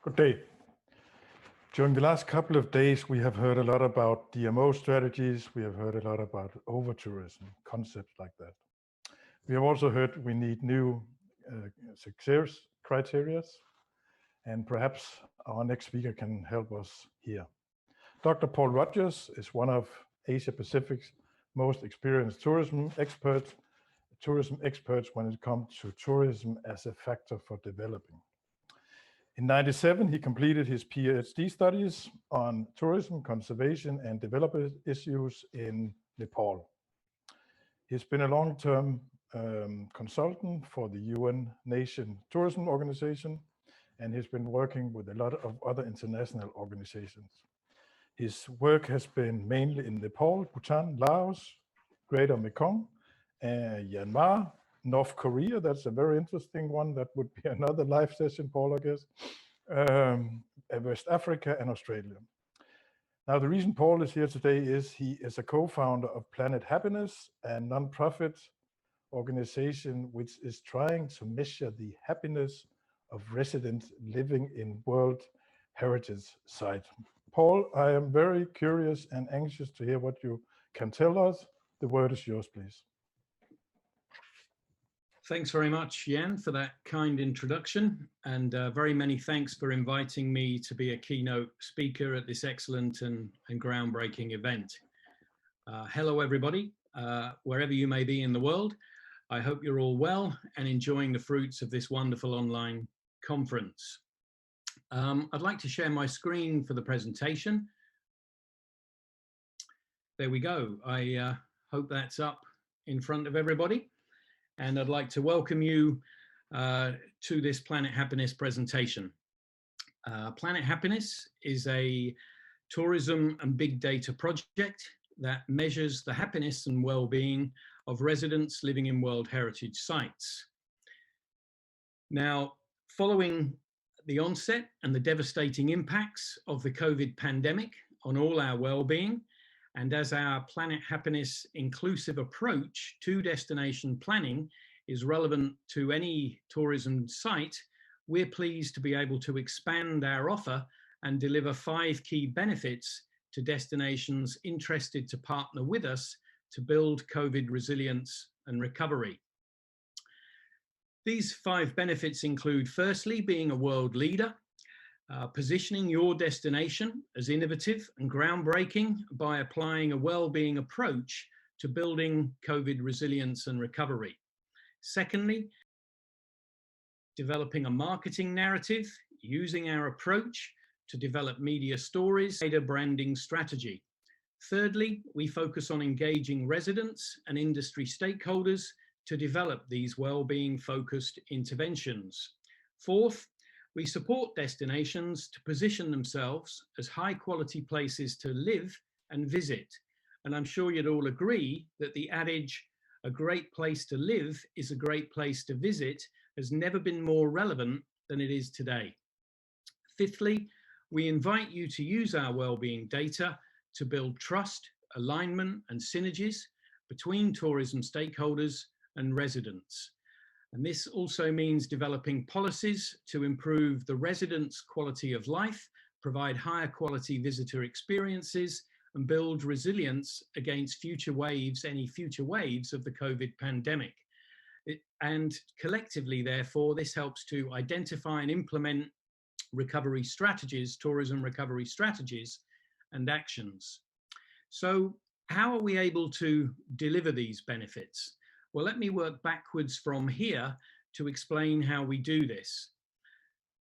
Good day. During the last couple of days, we have heard a lot about DMO strategies. We have heard a lot about over-tourism, concepts like that. We have also heard we need new success criteria, and perhaps our next speaker can help us here. Dr. Paul Rogers is one of Asia Pacific's most experienced tourism experts when it comes to tourism as a factor for developing. In '97, he completed his PhD studies on tourism, conservation, and development issues in Nepal. He's been a long-term consultant for the UN Nation Tourism Organization, and he's been working with a lot of other international organizations. His work has been mainly in Nepal, Bhutan, Laos, Greater Mekong, Myanmar, North Korea. That's a very interesting one. That would be another live session, Paul, I guess. West Africa and Australia. Now, the reason Paul is here today is he is a co-founder of Planet Happiness, a non-profit organization which is trying to measure the happiness of residents living in World Heritage Site. Paul, I am very curious and anxious to hear what you can tell us. The word is yours, please. Thanks very much, Jan, for that kind introduction, and very many thanks for inviting me to be a keynote speaker at this excellent and groundbreaking event. Hello, everybody, wherever you may be in the world. I hope you're all well and enjoying the fruits of this wonderful online conference. I'd like to share my screen for the presentation. There we go. I hope that's up in front of everybody. And I'd like to welcome you to this Planet Happiness presentation. Planet Happiness is a tourism and big data project that measures the happiness and well-being of residents living in World Heritage Sites. Now, following the onset and the devastating impacts of the COVID pandemic on all our well-being, and as our Planet Happiness inclusive approach to destination planning is relevant to any tourism site, we're pleased to be able to expand our offer and deliver 5 key benefits to destinations interested to partner with us to build COVID resilience and recovery. These 5 benefits include, firstly, being a world leader, positioning your destination as innovative and groundbreaking by applying a well-being approach to building COVID resilience and recovery. Secondly, developing a marketing narrative using our approach to develop media stories, data branding strategy. Thirdly, we focus on engaging residents and industry stakeholders to develop these well-being focused interventions. Fourth, we support destinations to position themselves as high quality places to live and visit. And I'm sure you'd all agree that the adage, a great place to live is a great place to visit, has never been more relevant than it is today. Fifthly, we invite you to use our well-being data to build trust, alignment, and synergies between tourism stakeholders and residents. And this also means developing policies to improve the residents' quality of life, provide higher quality visitor experiences, and build resilience against any future waves of the COVID pandemic. And collectively, therefore, this helps to identify and implement recovery strategies, tourism recovery strategies and actions. So how are we able to deliver these benefits? Well, let me work backwards from here to explain how we do this.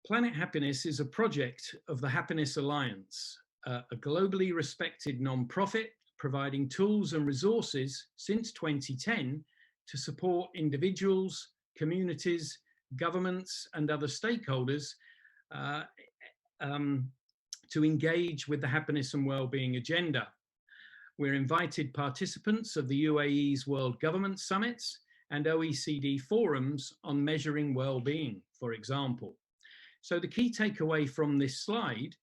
Planet Happiness is a project of the Happiness Alliance, a globally respected non-profit providing tools and resources since 2010 to support individuals, communities, governments, and other stakeholders to engage with the happiness and well-being agenda. We're invited participants of the UAE's World Government Summits and OECD forums on measuring well-being, for example. So the key takeaway from this slide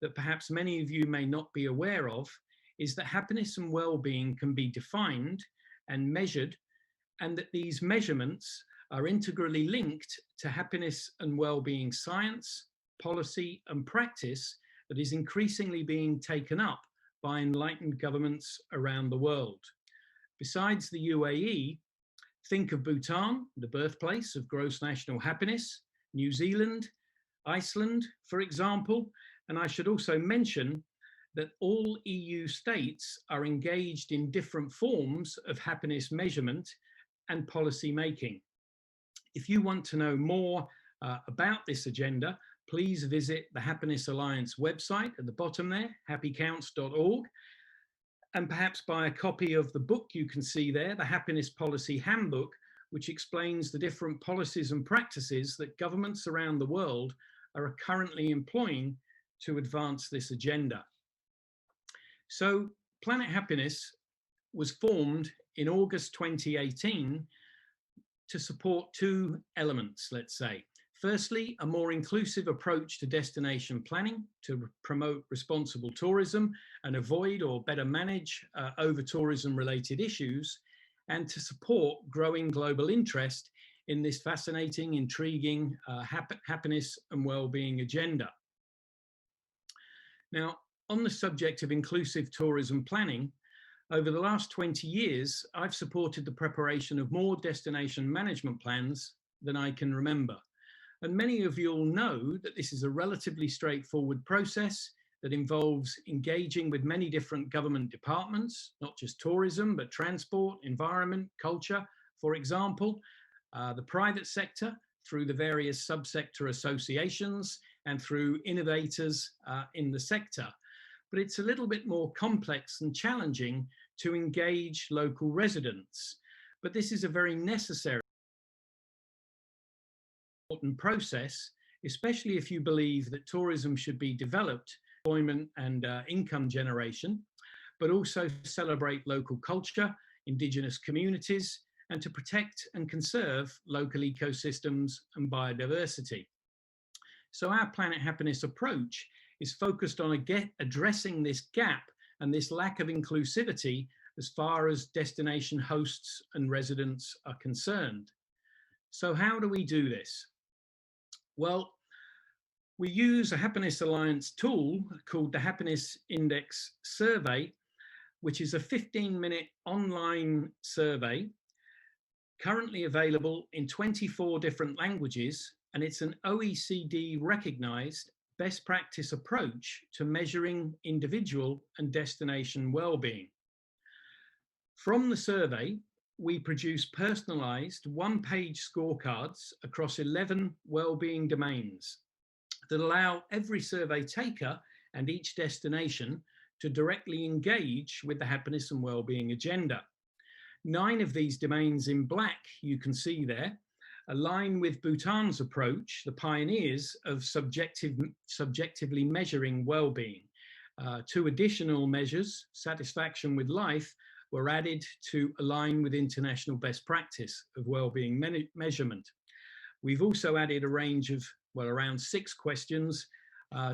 that perhaps many of you may not be aware of is that happiness and well-being can be defined and measured, and that these measurements are integrally linked to happiness and well-being science, policy and practice that is increasingly being taken up by enlightened governments around the world. Besides the UAE, think of Bhutan, the birthplace of gross national happiness, New Zealand, Iceland, for example, and I should also mention that all EU states are engaged in different forms of happiness measurement and policy making. If you want to know more about this agenda, please visit the Happiness Alliance website at the bottom there, happycounts.org, and perhaps buy a copy of the book you can see there, the Happiness Policy Handbook, which explains the different policies and practices that governments around the world are currently employing to advance this agenda. So Planet Happiness was formed in August 2018 to support two elements, let's say. Firstly, a more inclusive approach to destination planning to promote responsible tourism and avoid or better manage over-tourism related issues, and to support growing global interest in this fascinating, intriguing happiness and well-being agenda. Now, on the subject of inclusive tourism planning, over the last 20 years, I've supported the preparation of more destination management plans than I can remember. And many of you will know that this is a relatively straightforward process that involves engaging with many different government departments, not just tourism, but transport, environment, culture, for example, the private sector through the various subsector associations and through innovators in the sector. But it's a little bit more complex and challenging to engage local residents. But this is a very necessary important process, especially if you believe that tourism should be developed, employment and income generation, but also celebrate local culture, indigenous communities, and to protect and conserve local ecosystems and biodiversity. So our Planet Happiness approach is focused on addressing this gap and this lack of inclusivity as far as destination hosts and residents are concerned. So how do we do this? Well, we use a Happiness Alliance tool called the Happiness Index Survey, which is a 15-minute online survey currently available in 24 different languages, and it's an OECD recognized best practice approach to measuring individual and destination well-being. From the survey, we produce personalized one-page scorecards across 11 well-being domains that allow every survey taker and each destination to directly engage with the happiness and well-being agenda. 9 of these domains in black, you can see there, align with Bhutan's approach, the pioneers of subjectively measuring well-being. 2 additional measures, satisfaction with life, were added to align with international best practice of well-being measurement. We've also added a range of, well, around 6 questions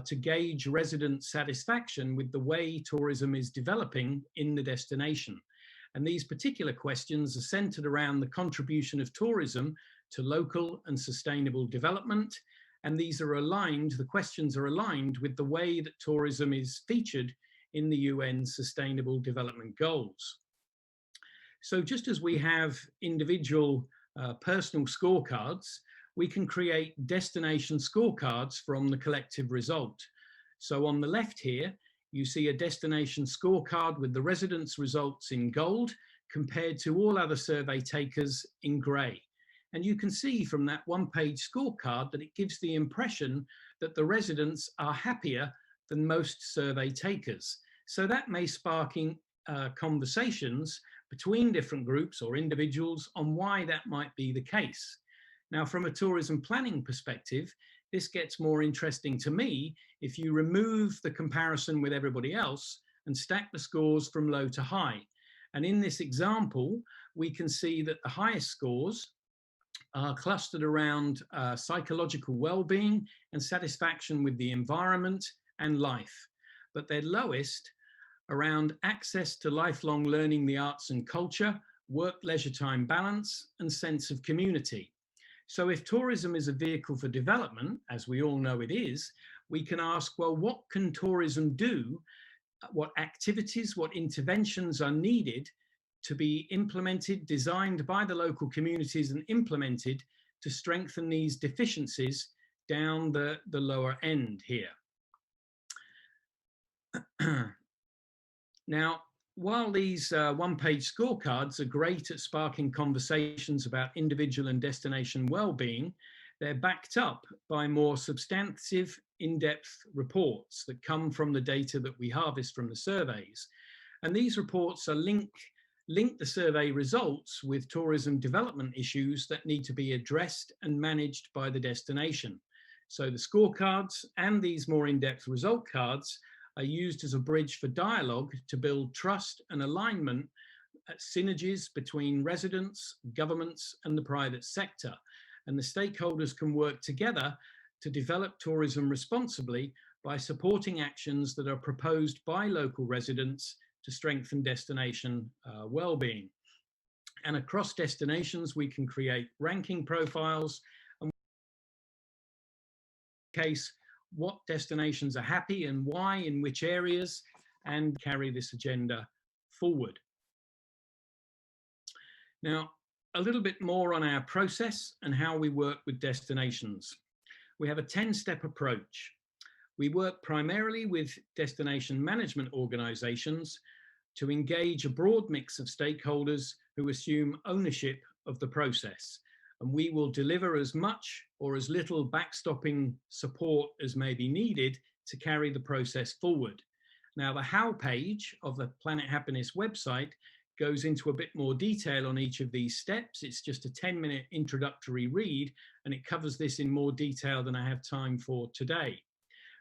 to gauge resident satisfaction with the way tourism is developing in the destination. And these particular questions are centered around the contribution of tourism to local and sustainable development. And these are aligned, the questions are aligned with the way that tourism is featured in the UN Sustainable Development Goals. So just as we have individual personal scorecards, we can create destination scorecards from the collective result. So on the left here, you see a destination scorecard with the residents' results in gold compared to all other survey takers in grey. And you can see from that one-page scorecard that it gives the impression that the residents are happier than most survey takers. So that may spark conversations between different groups or individuals on why that might be the case. Now, from a tourism planning perspective, this gets more interesting to me if you remove the comparison with everybody else and stack the scores from low to high. And in this example, we can see that the highest scores are clustered around psychological well-being and satisfaction with the environment and life, but they're lowest around access to lifelong learning, the arts and culture, work-leisure time balance, and sense of community. So if tourism is a vehicle for development, as we all know it is, we can ask, well, what can tourism do? What activities, what interventions are needed to be implemented, designed by the local communities and implemented to strengthen these deficiencies down the lower end here. Now, while these one-page scorecards are great at sparking conversations about individual and destination well-being, they're backed up by more substantive, in-depth reports that come from the data that we harvest from the surveys. And these reports are link the survey results with tourism development issues that need to be addressed and managed by the destination. So the scorecards and these more in-depth result cards are used as a bridge for dialogue to build trust and alignment, synergies between residents, governments, and the private sector. And the stakeholders can work together to develop tourism responsibly by supporting actions that are proposed by local residents to strengthen destination well-being. And across destinations, we can create ranking profiles and case what destinations are happy and why in which areas, and carry this agenda forward. Now, a little bit more on our process and how we work with destinations. We have a 10-step approach. We work primarily with destination management organizations to engage a broad mix of stakeholders who assume ownership of the process. And we will deliver as much or as little backstopping support as may be needed to carry the process forward. Now, the how page of the Planet Happiness website goes into a bit more detail on each of these steps. It's just a 10-minute introductory read, and it covers this in more detail than I have time for today.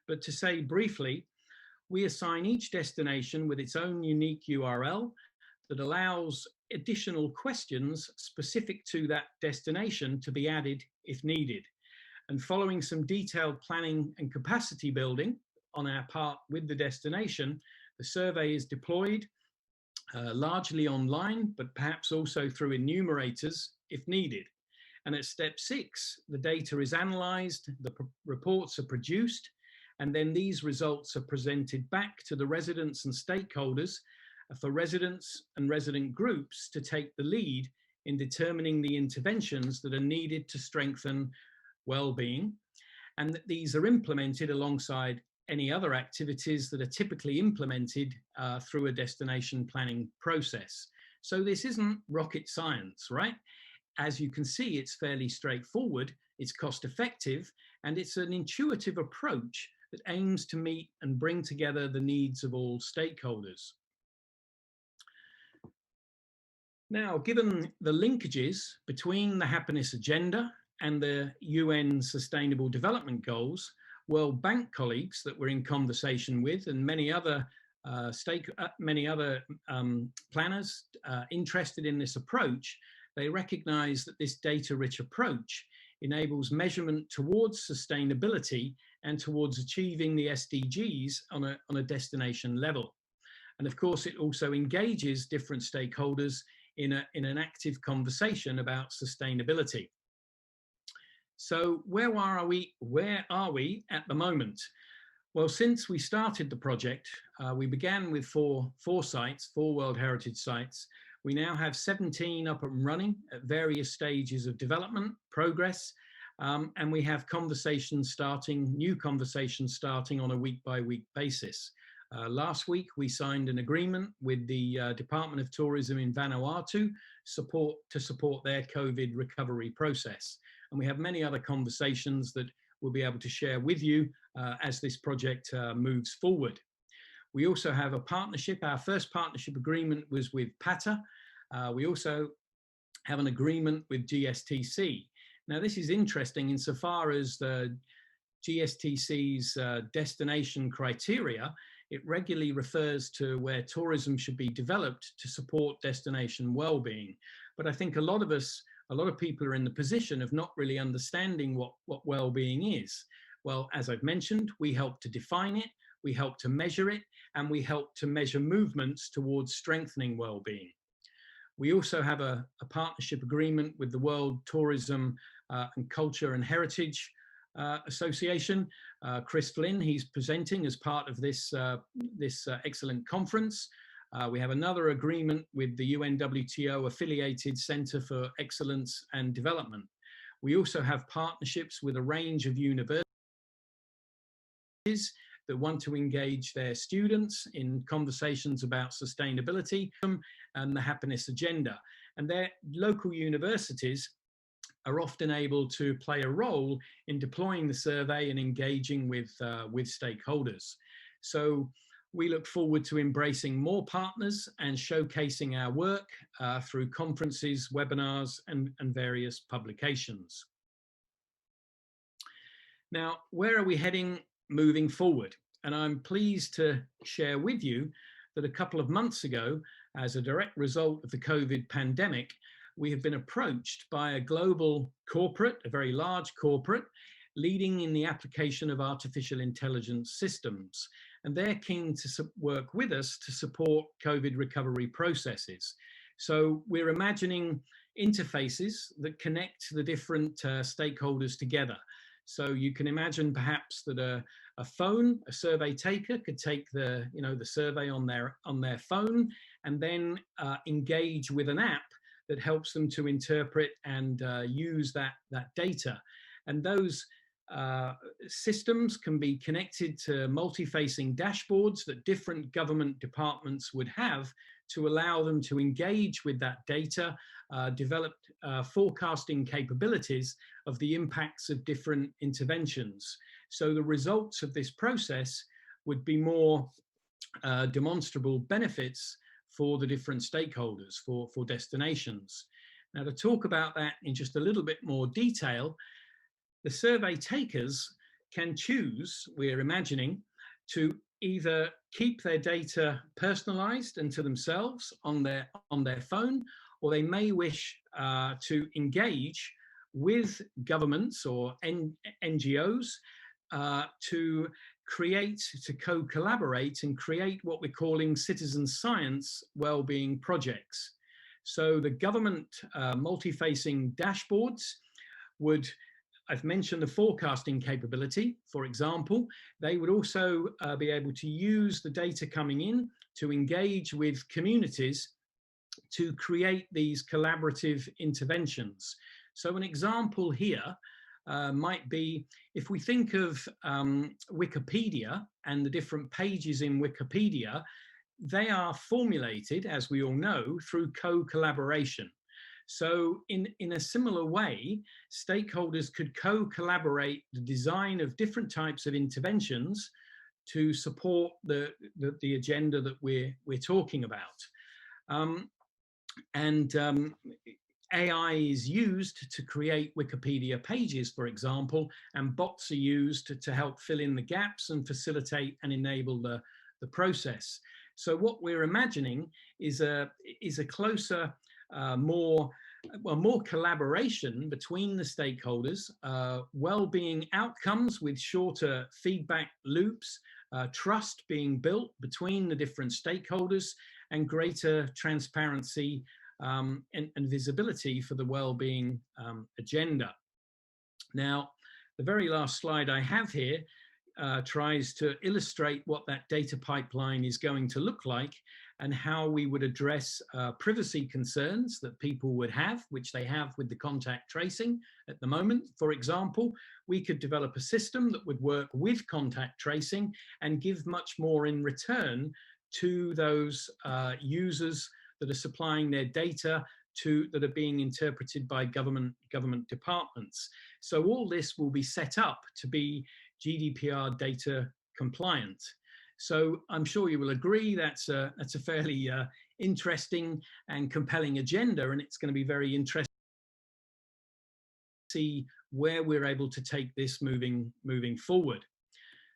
But to say briefly, we assign each destination with its own unique URL that allows additional questions specific to that destination to be added if needed. And following some detailed planning and capacity building on our part with the destination, the survey is deployed largely online, but perhaps also through enumerators if needed. And at step 6, the data is analysed, the reports are produced, and then these results are presented back to the residents and stakeholders for residents and resident groups to take the lead in determining the interventions that are needed to strengthen well-being, and that these are implemented alongside any other activities that are typically implemented through a destination planning process. So this isn't rocket science, right? As you can see, it's fairly straightforward, it's cost effective, and it's an intuitive approach that aims to meet and bring together the needs of all stakeholders. Now, given the linkages between the happiness agenda and the UN Sustainable Development Goals, World Bank colleagues that we're in conversation with and many other planners interested in this approach, they recognize that this data-rich approach enables measurement towards sustainability and towards achieving the SDGs on a destination level. And of course, it also engages different stakeholders in an active conversation about sustainability. So where are we at the moment? Well, since we started the project, we began with four sites, 4 World Heritage sites. We now have 17 up and running at various stages of development, progress, and we have new conversations starting on a week-by-week basis. Last week, we signed an agreement with the Department of Tourism in Vanuatu to support their COVID recovery process. And we have many other conversations that we'll be able to share with you as this project moves forward. We also have a partnership. Our first partnership agreement was with PATA. We also have an agreement with GSTC. Now, this is interesting insofar as the GSTC's destination criteria. It regularly refers to where tourism should be developed to support destination well-being. But I think a lot of people are in the position of not really understanding what well-being is. Well, as I've mentioned, we help to define it, we help to measure it, and we help to measure movements towards strengthening well-being. We also have a partnership agreement with the World Tourism and Culture and Heritage Association. Chris Flynn, he's presenting as part of this, excellent conference. We have another agreement with the UNWTO affiliated Centre for Excellence and Development. We also have partnerships with a range of universities that want to engage their students in conversations about sustainability and the happiness agenda. And their local universities are often able to play a role in deploying the survey and engaging with stakeholders. So we look forward to embracing more partners and showcasing our work through conferences, webinars, and various publications. Now, where are we heading moving forward? And I'm pleased to share with you that a couple of months ago, as a direct result of the COVID pandemic, we have been approached by a global corporate, a very large corporate, leading in the application of artificial intelligence systems. And they're keen to work with us to support COVID recovery processes. So we're imagining interfaces that connect the different stakeholders together. So you can imagine perhaps that a phone, a survey taker could take the survey on their phone and then engage with an app that helps them to interpret and use that data. And those systems can be connected to multi-facing dashboards that different government departments would have to allow them to engage with that data, develop forecasting capabilities of the impacts of different interventions. So the results of this process would be more demonstrable benefits for the different stakeholders, for destinations. Now, to talk about that in just a little bit more detail, the survey takers can choose, we're imagining, to either keep their data personalized and to themselves on their phone, or they may wish to engage with governments or NGOs to co-collaborate and create what we're calling citizen science well-being projects. So the government multi-facing dashboards would, I've mentioned the forecasting capability, for example. They would also be able to use the data coming in to engage with communities to create these collaborative interventions. So an example here might be, if we think of Wikipedia and the different pages in Wikipedia, they are formulated, as we all know, through co-collaboration. So in a similar way, stakeholders could co-collaborate the design of different types of interventions to support the agenda that we're talking about. AI is used to create Wikipedia pages, for example, and bots are used to help fill in the gaps and facilitate and enable the process. So what we're imagining is a closer, more collaboration between the stakeholders, well-being outcomes with shorter feedback loops, trust being built between the different stakeholders, and greater transparency and visibility for the well-being agenda. Now, the very last slide I have here tries to illustrate what that data pipeline is going to look like and how we would address privacy concerns that people would have, which they have with the contact tracing at the moment. For example, we could develop a system that would work with contact tracing and give much more in return to those users that are supplying their data that are being interpreted by government departments. So all this will be set up to be GDPR data compliant. So I'm sure you will agree that's a fairly interesting and compelling agenda, and it's going to be very interesting to see where we're able to take this moving forward.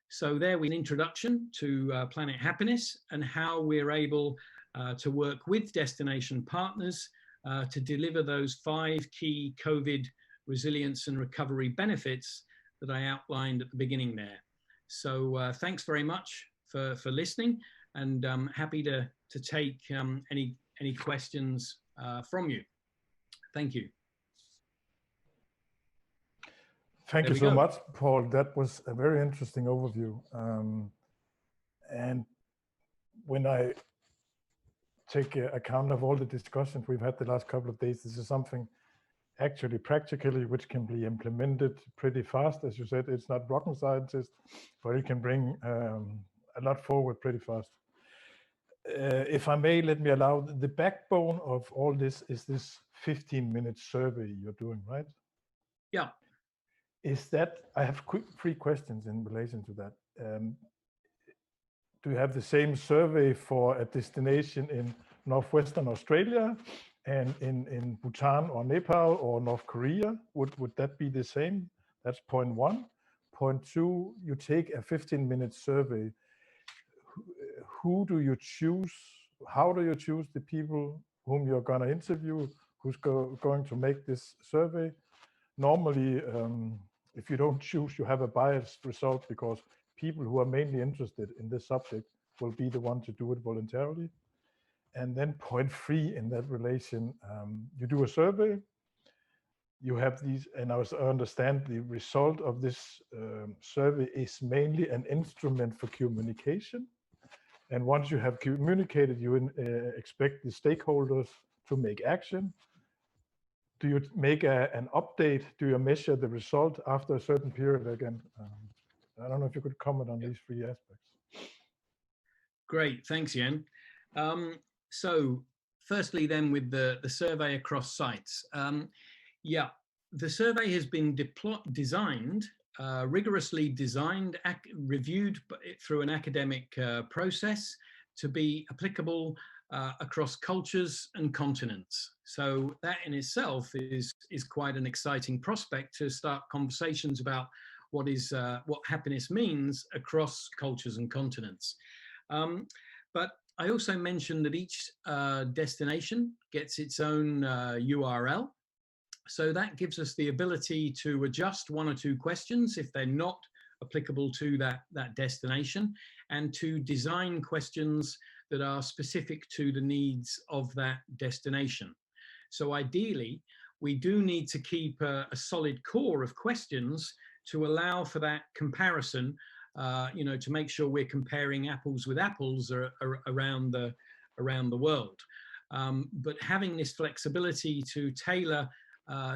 So there we an introduction to Planet Happiness and how we're able to work with destination partners to deliver those 5 key COVID resilience and recovery benefits that I outlined at the beginning there. So thanks very much for listening, and I'm happy to take any questions from you. Thank you. Thank There you we so go. much, Paul. That was a very interesting overview. And when I take account of all the discussions we've had the last couple of days, this is something actually practically which can be implemented pretty fast. As you said, it's not rocket scientist, but it can bring a lot forward pretty fast. If I may, let me allow, the backbone of all this is this 15-minute survey you're doing, right? Yeah. Is that, I have three questions in relation to that. Do you have the same survey for a destination in Northwestern Australia and in Bhutan or Nepal or North Korea? Would that be the same? That's point one. Point two, you take a 15-minute survey. Who do you choose? How do you choose the people whom you're going to interview? Who's going to make this survey? Normally, if you don't choose, you have a biased result because people who are mainly interested in this subject will be the one to do it voluntarily. And then point three in that relation, you do a survey, you have these, and I understand the result of this survey is mainly an instrument for communication. And once you have communicated, you expect the stakeholders to make action. Do you make an update? Do you measure the result after a certain period again? I don't know if you could comment on these three aspects. Great, thanks, Jan. So firstly then with the survey across sites. Yeah, the survey has been designed, rigorously designed, reviewed through an academic process to be applicable across cultures and continents. So that in itself is quite an exciting prospect to start conversations about what happiness means across cultures and continents. But I also mentioned that each destination gets its own URL. So that gives us the ability to adjust one or two questions if they're not applicable to that destination, and to design questions that are specific to the needs of that destination. So ideally, we do need to keep a solid core of questions to allow for that comparison, to make sure we're comparing apples with apples around the world. But having this flexibility to tailor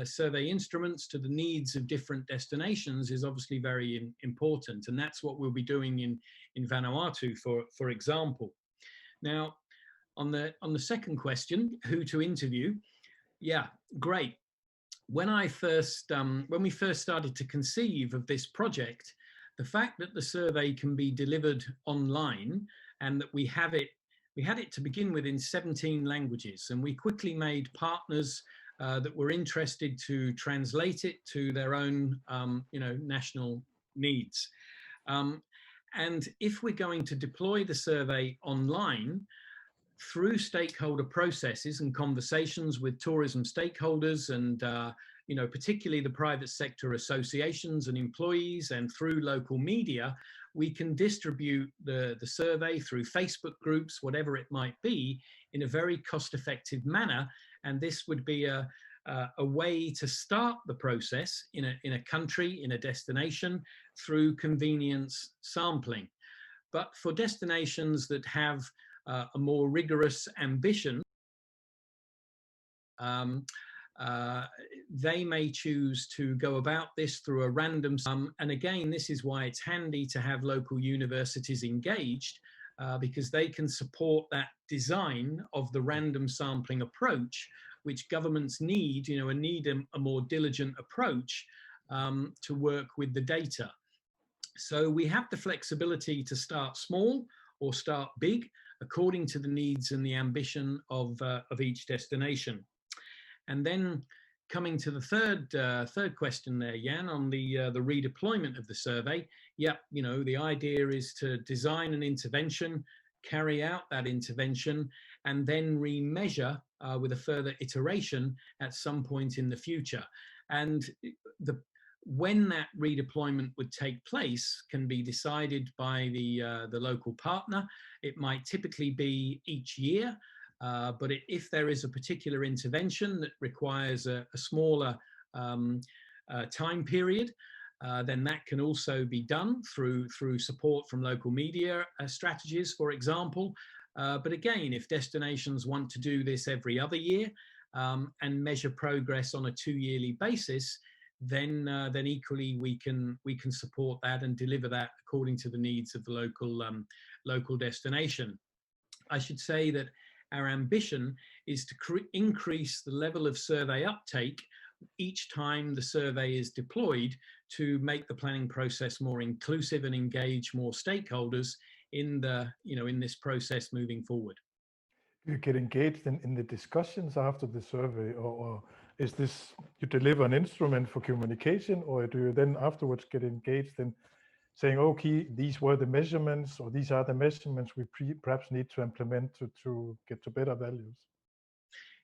survey instruments to the needs of different destinations is obviously very important, and that's what we'll be doing in Vanuatu, for example. Now, on the second question, who to interview? Yeah, great. When we first started to conceive of this project, the fact that the survey can be delivered online and that we had it to begin with in 17 languages, and we quickly made partners that were interested to translate it to their own, national needs. And if we're going to deploy the survey online through stakeholder processes and conversations with tourism stakeholders and, particularly the private sector associations and employees, and through local media, we can distribute the survey through Facebook groups, whatever it might be, in a very cost-effective manner. And this would be a way to start the process in a country, in a destination, through convenience sampling. But for destinations that have a more rigorous ambition, they may choose to go about this through a random and again, this is why it's handy to have local universities engaged, because they can support that design of the random sampling approach, which governments need, a more diligent approach to work with the data. So we have the flexibility to start small or start big, according to the needs and the ambition of each destination. And then coming to the third question there, Jan, on the redeployment of the survey. Yeah, the idea is to design an intervention, carry out that intervention, and then remeasure with a further iteration at some point in the future. And when that redeployment would take place can be decided by the local partner. It might typically be each year. But if there is a particular intervention that requires a smaller time period, then that can also be done through support from local media strategies, for example. But again, if destinations want to do this every other year and measure progress on a 2-yearly basis, then equally we can support that and deliver that according to the needs of the local destination. I should say that our ambition is to increase the level of survey uptake each time the survey is deployed, to make the planning process more inclusive and engage more stakeholders in this process moving forward. Do you get engaged in the discussions after the survey, or is this, you deliver an instrument for communication, or do you then afterwards get engaged in saying, okay, these were the measurements, or these are the measurements we perhaps need to implement to get to better values?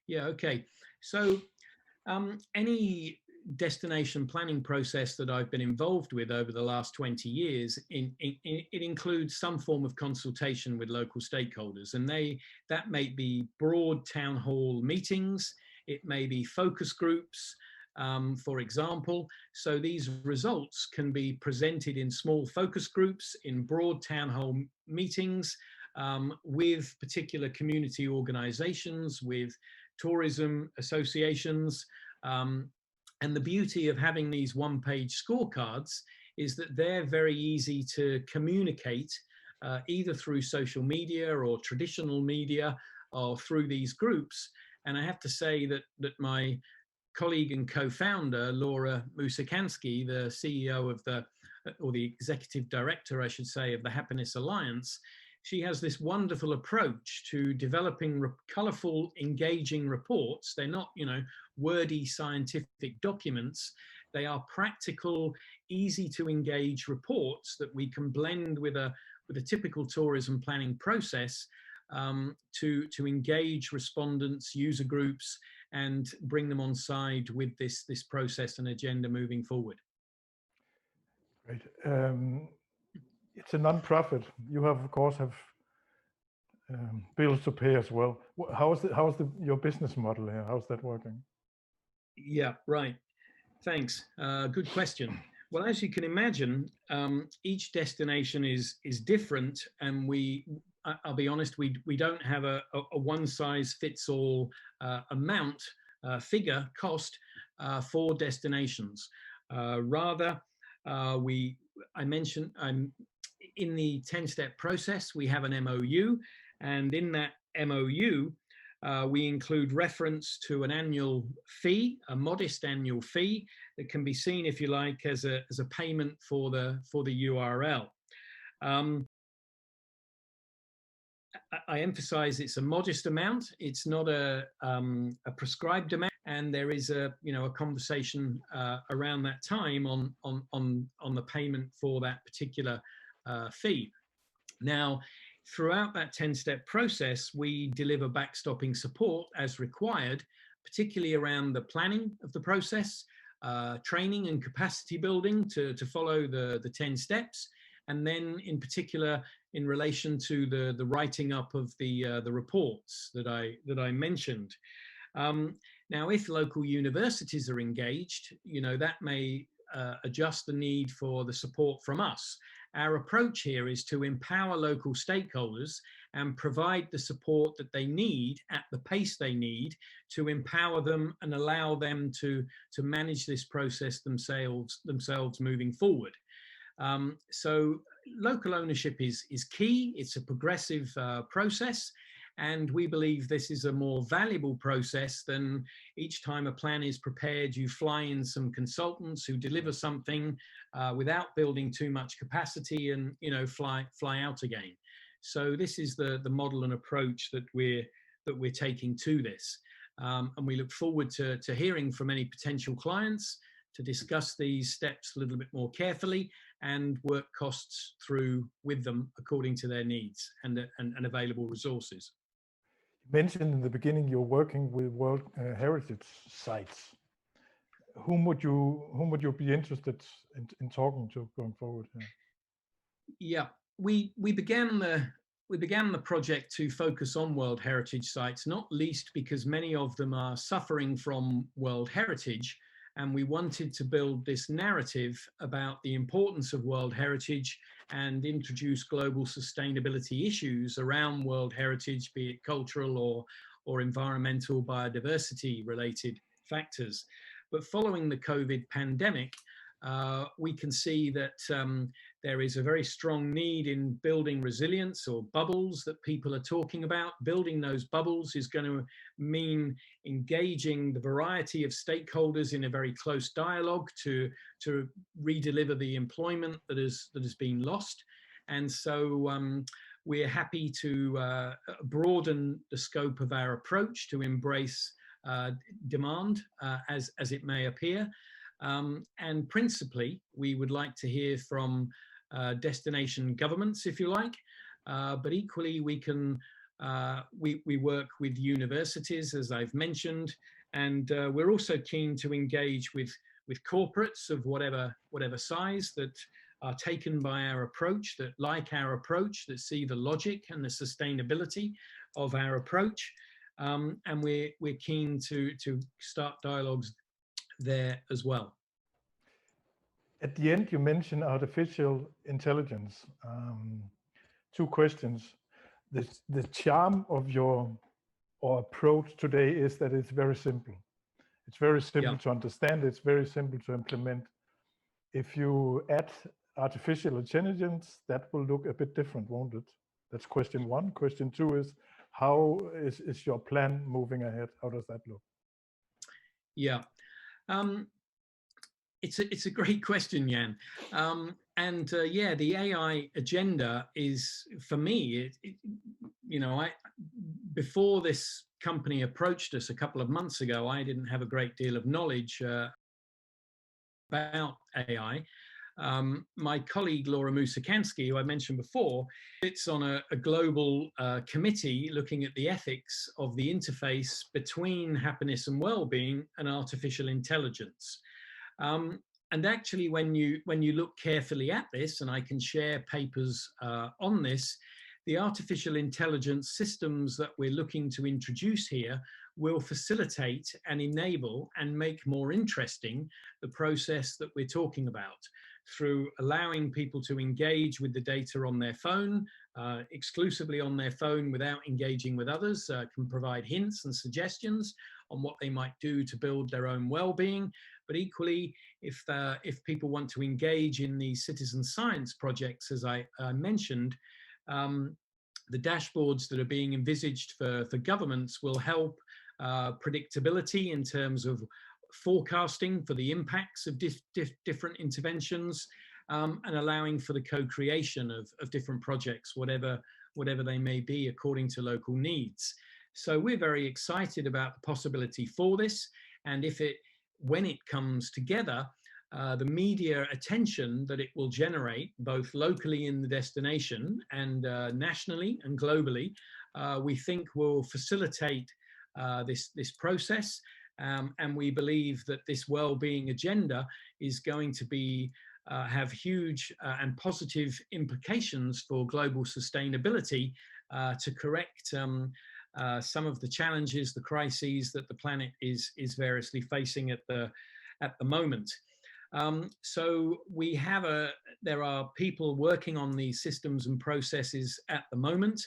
Yeah, okay. So any destination planning process that I've been involved with over the last 20 years, it includes some form of consultation with local stakeholders, and that may be broad town hall meetings, it may be focus groups, for example. So these results can be presented in small focus groups, in broad town hall meetings, with particular community organizations, with tourism associations. And the beauty of having these one-page scorecards is that they're very easy to communicate either through social media or traditional media or through these groups. And I have to say that my colleague and co-founder, Laura Musikansky, the CEO of or the executive director, I should say, of the Happiness Alliance, she has this wonderful approach to developing colorful, engaging reports. They're not, wordy scientific documents. They are practical, easy to engage reports that we can blend with a typical tourism planning process to engage respondents, user groups, and bring them on side with this process and agenda moving forward. Great. It's a non-profit. You have, of course, bills to pay as well. How's your business model here? How's that working? Yeah, right. Thanks. Good question. Well, as you can imagine, each destination is different, and I'll be honest, we don't have a one-size-fits-all amount, cost for destinations. Rather, I mentioned in the 10-step process, we have an MOU, and in that MOU, we include reference to an annual fee, a modest annual fee that can be seen, if you like, as a payment for the URL. I emphasize it's a modest amount. It's not a prescribed amount, and there is a conversation around that time on the payment for that particular fee. Now, throughout that 10-step process, we deliver backstopping support as required, particularly around the planning of the process, training and capacity building to follow the 10 steps, and then in particular in relation to the writing up of the reports that I mentioned. Now, if local universities are engaged, that may adjust the need for the support from us. Our approach here is to empower local stakeholders and provide the support that they need at the pace they need to empower them and allow them to manage this process themselves moving forward. So local ownership is key. It's a progressive process, and we believe this is a more valuable process than each time a plan is prepared, you fly in some consultants who deliver something without building too much capacity and fly out again. So this is the model and approach that we're taking to this, and we look forward to hearing from any potential clients to discuss these steps a little bit more carefully and work costs through with them according to their needs and available resources. You mentioned in the beginning you're working with World Heritage sites. Whom would you be interested in talking to going forward? Yeah, we began we began the project to focus on World Heritage sites, not least because many of them are suffering from World Heritage, and we wanted to build this narrative about the importance of World Heritage and introduce global sustainability issues around World Heritage, be it cultural or environmental biodiversity related factors. But following the COVID pandemic, we can see that there is a very strong need in building resilience, or bubbles that people are talking about. Building those bubbles is going to mean engaging the variety of stakeholders in a very close dialogue to redeliver the employment that has been lost. And so we're happy to broaden the scope of our approach to embrace demand as it may appear. And principally, we would like to hear from destination governments, if you like, but equally we can we work with universities, as I've mentioned, and we're also keen to engage with corporates of whatever size that are taken by our approach, that like our approach, that see the logic and the sustainability of our approach, and we're keen to start dialogues there as well. At the end, you mentioned artificial intelligence. Two questions. The charm of your approach today is that it's very simple. It's very simple to understand. It's very simple to implement. If you add artificial intelligence, that will look a bit different, won't it? That's question one. Question two is, how is your plan moving ahead? How does that look? Yeah. It's a great question, Jan. Yeah, the AI agenda is, for me, before this company approached us a couple of months ago, I didn't have a great deal of knowledge about AI. My colleague Laura Musikansky, who I mentioned before, sits on a global committee looking at the ethics of the interface between happiness and well-being and artificial intelligence. And actually, when you look carefully at this, and I can share papers on this, the artificial intelligence systems that we're looking to introduce here will facilitate and enable and make more interesting the process that we're talking about, through allowing people to engage with the data on their phone, exclusively on their phone without engaging with others, can provide hints and suggestions on what they might do to build their own well-being. But equally, if people want to engage in these citizen science projects, as I mentioned, the dashboards that are being envisaged for governments will help predictability in terms of forecasting for the impacts of different interventions, and allowing for the co-creation of different projects, whatever they may be, according to local needs. So we're very excited about the possibility for this, and when it comes together, the media attention that it will generate, both locally in the destination and nationally and globally, we think will facilitate this process. And we believe that this well-being agenda is going to have huge and positive implications for global sustainability, to correct some of the challenges, the crises that the planet is variously facing at the moment. So there are people working on these systems and processes at the moment,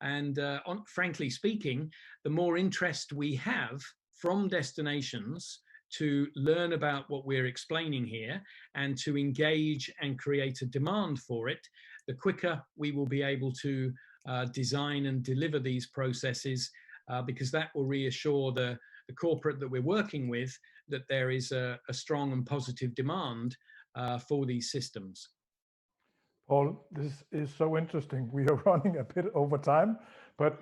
and frankly speaking, the more interest we have from destinations to learn about what we're explaining here and to engage and create a demand for it, the quicker we will be able to design and deliver these processes, because that will reassure the corporate that we're working with that there is a strong and positive demand for these systems. Paul, this is so interesting. We are running a bit over time, but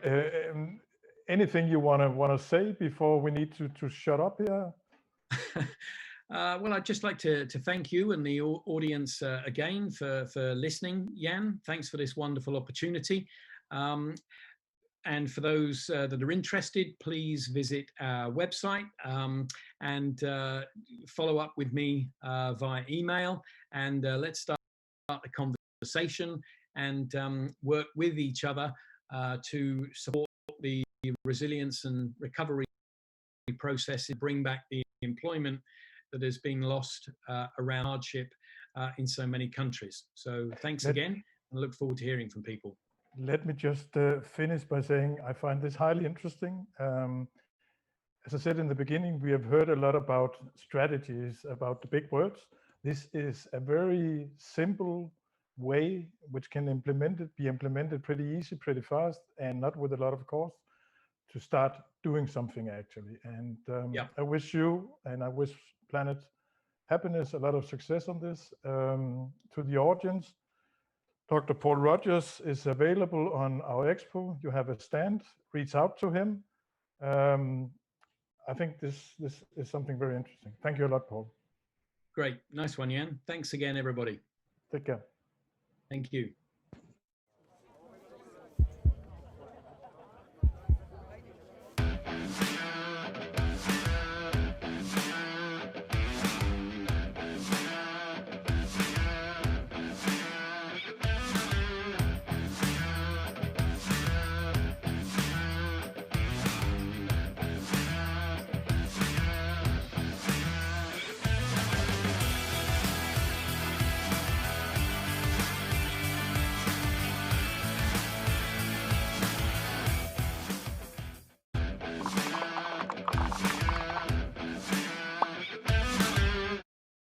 anything you want to say before we need to shut up here? Well, I'd just like to thank you and the audience again for listening, Jan. Thanks for this wonderful opportunity. And for those that are interested, please visit our website and follow up with me via email, and let's start a conversation and work with each other to support the resilience and recovery process and bring back the employment that has been lost around hardship in so many countries. So thanks again, and look forward to hearing from people. Let me just finish by saying I find this highly interesting. As I said in the beginning, we have heard a lot about strategies, about the big words. This is a very simple way which can be implemented pretty easy, pretty fast, and not with a lot of cost, to start doing something actually. And I wish you and I wish Planet Happiness a lot of success on this. To the audience, Dr. Paul Rogers is available on our Expo. You have a stand, reach out to him. I think this is something very interesting. Thank you a lot, Paul. Great. Nice one, Jan. Thanks again, everybody. Take care. Thank you.